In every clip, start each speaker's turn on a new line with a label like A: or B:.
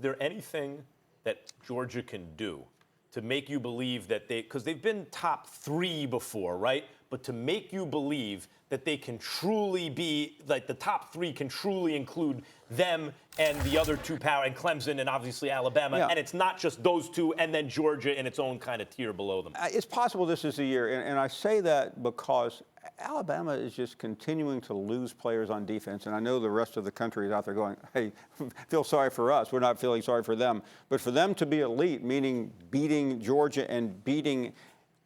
A: there anything that Georgia can do to make you believe that because they've been top 3 before, right? But to make you believe that they can truly be, like the top 3 can truly include them and the other 2 power, and Clemson and obviously Alabama,
B: Yeah.
A: and it's not just those 2 and then Georgia in its own kind of tier below them.
B: It's possible this is the year, and I say that because Alabama is just continuing to lose players on defense, and I know the rest of the country is out there going, hey, feel sorry for us. We're not feeling sorry for them. But for them to be elite, meaning beating Georgia and beating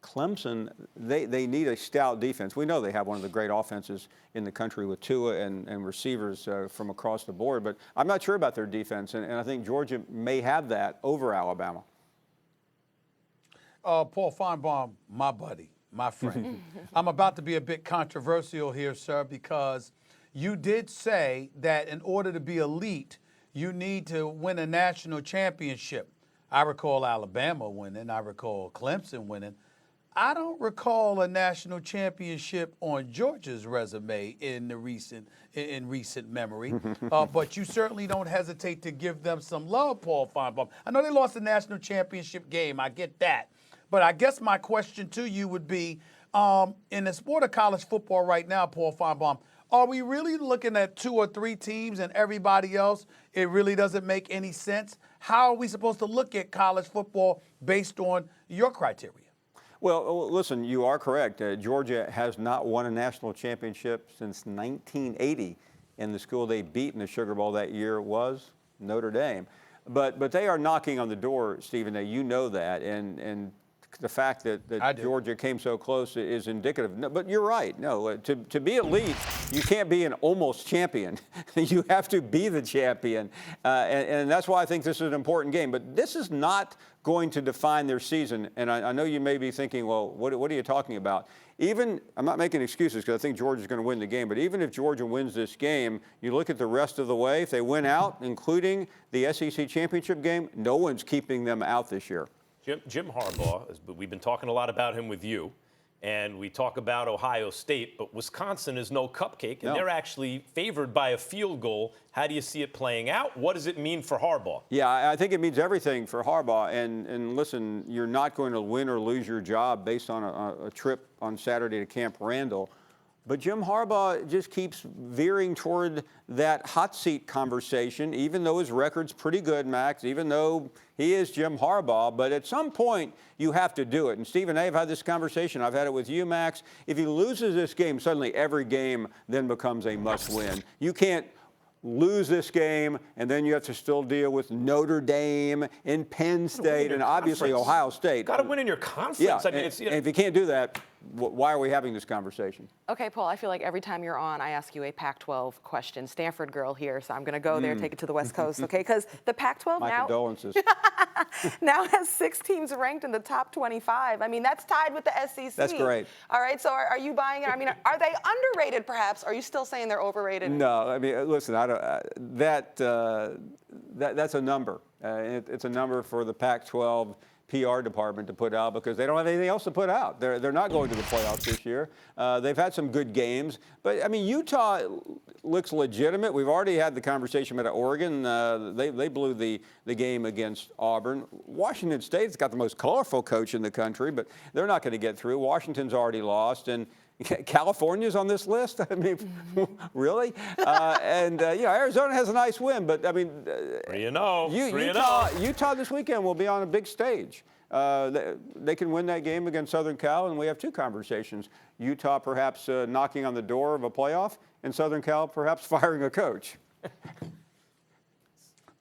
B: Clemson, they need a stout defense. We know they have one of the great offenses in the country with Tua and receivers from across the board, but I'm not sure about their defense, and I think Georgia may have that over Alabama.
C: Paul Finebaum, my buddy, my friend. I'm about to be a bit controversial here, sir, because you did say that in order to be elite, you need to win a national championship. I recall Alabama winning. I recall Clemson winning. I don't recall a national championship on Georgia's resume in recent memory, but you certainly don't hesitate to give them some love, Paul Finebaum. I know they lost the national championship game. I get that. But I guess my question to you would be, in the sport of college football right now, Paul Finebaum, are we really looking at 2 or 3 teams and everybody else, it really doesn't make any sense? How are we supposed to look at college football based on your criteria?
B: Well, listen, you are correct. Georgia has not won a national championship since 1980, and the school they beat in the Sugar Bowl that year was Notre Dame. But they are knocking on the door, Stephen. Now, you know that, and the fact that Georgia came so close is indicative. No, but you're right. No, to be elite, you can't be an almost champion. You have to be the champion, and that's why I think this is an important game. But this is not going to define their season. And I know you may be thinking, well, what are you talking about? Even, I'm not making excuses because I think Georgia's going to win the game, but even if Georgia wins this game, you look at the rest of the way, if they win out, including the SEC championship game, no one's keeping them out this year.
A: Jim Harbaugh, we've been talking a lot about him with you, and we talk about Ohio State, but Wisconsin is no cupcake, and they're actually favored by a field goal. How do you see it playing out? What does it mean for Harbaugh?
B: Yeah, I think it means everything for Harbaugh. And listen, you're not going to win or lose your job based on a trip on Saturday to Camp Randall. But Jim Harbaugh just keeps veering toward that hot seat conversation, even though his record's pretty good, Max, even though he is Jim Harbaugh. But at some point, you have to do it. And Stephen, I've had this conversation. I've had it with you, Max. If he loses this game, suddenly every game then becomes a must-win. You can't lose this game, and then you have to still deal with Notre Dame and Penn State and obviously Ohio State.
A: Got to win in your conference.
B: Yeah,
A: I mean,
B: and if you can't do that, why are we having this conversation?
D: Okay, Paul, I feel like every time you're on, I ask you a Pac-12 question. Stanford girl here, so I'm going to go there, take it to the West Coast, okay? Because the Pac-12
B: My condolences.
D: now has 6 teams ranked in the top 25. I mean, that's tied with the SEC.
B: That's great.
D: All right, so are you buying it? I mean, are they underrated, perhaps? Are you still saying they're overrated?
B: No, I mean, listen, I don't, that's a number. It's a number for the Pac-12 PR department to put out because they don't have anything else to put out. They're not going to the playoffs this year. They've had some good games, but I mean Utah looks legitimate. We've already had the conversation about Oregon. They blew the game against Auburn. Washington State's got the most colorful coach in the country, but they're not going to get through. Washington's already lost, and California's on this list. I mean, really? Arizona has a nice win, but I mean, Utah this weekend will be on a big stage. They can win that game against Southern Cal, and we have 2 conversations. Utah perhaps knocking on the door of a playoff, and Southern Cal perhaps firing a coach.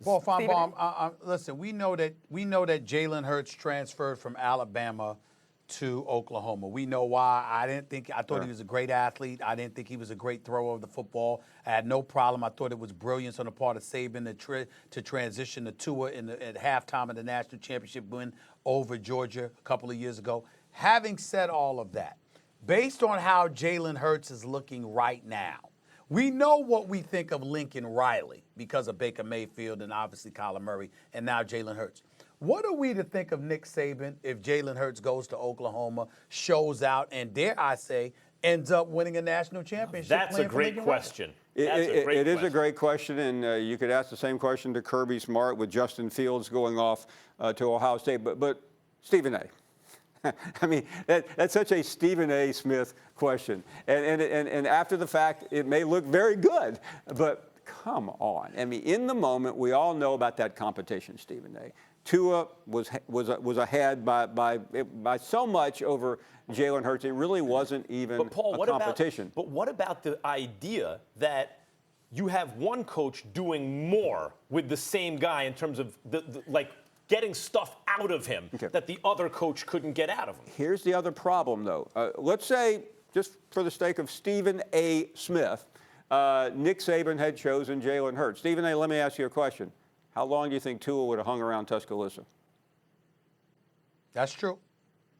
C: Paul Finebaum, listen, we know that Jalen Hurts transferred from Alabama to Oklahoma. We know why. I thought he was a great athlete. I didn't think he was a great thrower of the football. I had no problem. I thought it was brilliance on the part of Saban to transition to Tua at halftime of the national championship win over Georgia a couple of years ago. Having said all of that, based on how Jalen Hurts is looking right now, we know what we think of Lincoln Riley because of Baker Mayfield and obviously Kyler Murray and now Jalen Hurts. What are we to think of Nick Saban if Jalen Hurts goes to Oklahoma, shows out, and dare I say, ends up winning a national championship?
A: That's a great question.
B: It is a great question, and you could ask the same question to Kirby Smart with Justin Fields going off to Ohio State. But Stephen A. I mean, that's such a Stephen A. Smith question. And after the fact, it may look very good, but come on. I mean, in the moment, we all know about that competition, Stephen A. Tua was ahead by so much over Jalen Hurts. It really wasn't even
A: but Paul,
B: a competition.
A: What about the idea that you have one coach doing more with the same guy in terms of like getting stuff out of him that the other coach couldn't get out of him?
B: Here's the other problem, though. Let's say, just for the sake of Stephen A. Smith, Nick Saban had chosen Jalen Hurts. Stephen A., let me ask you a question. How long do you think Tua would have hung around Tuscaloosa?
C: That's true.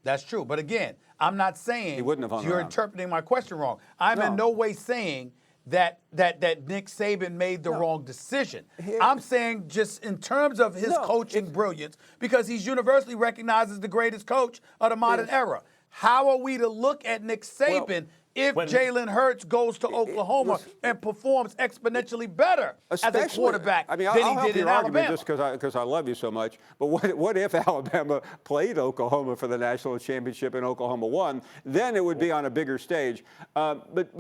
C: That's true. But again, I'm not saying
B: He wouldn't have hung
C: you're
B: around.
C: interpreting my question wrong. I'm in no way saying that Nick Saban made the wrong decision. I'm saying just in terms of his coaching brilliance, because he's universally recognized as the greatest coach of the modern era. How are we to look at Nick Saban if Jalen Hurts goes to Oklahoma and performs exponentially better as a quarterback than he did in Alabama?
B: Just because I love you so much. But what if Alabama played Oklahoma for the national championship and Oklahoma won? Then it would be on a bigger stage. But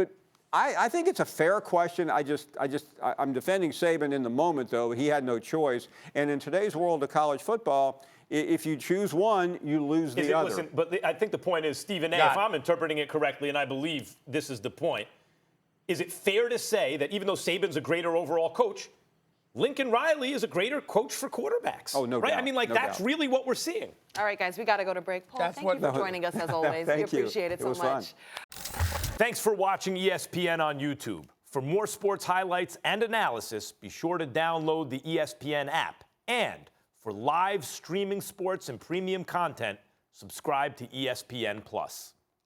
B: I think it's a fair question. I'm defending Saban in the moment, though. He had no choice. And in today's world of college football, if you choose one, you lose the other.
A: Listen, but I think the point is, Stephen A., if I'm interpreting it correctly, and I believe this is the point, is it fair to say that even though Saban's a greater overall coach, Lincoln Riley is a greater coach for quarthanks?
B: Oh, no doubt.
A: I mean, that's really what we're seeing.
D: All right, guys, we got to go to break. Paul, thank you for joining us as always. We appreciate it so much.
A: Thanks for watching ESPN on YouTube. For more sports highlights and analysis, be sure to download the ESPN app. And for live streaming sports and premium content, subscribe to ESPN+.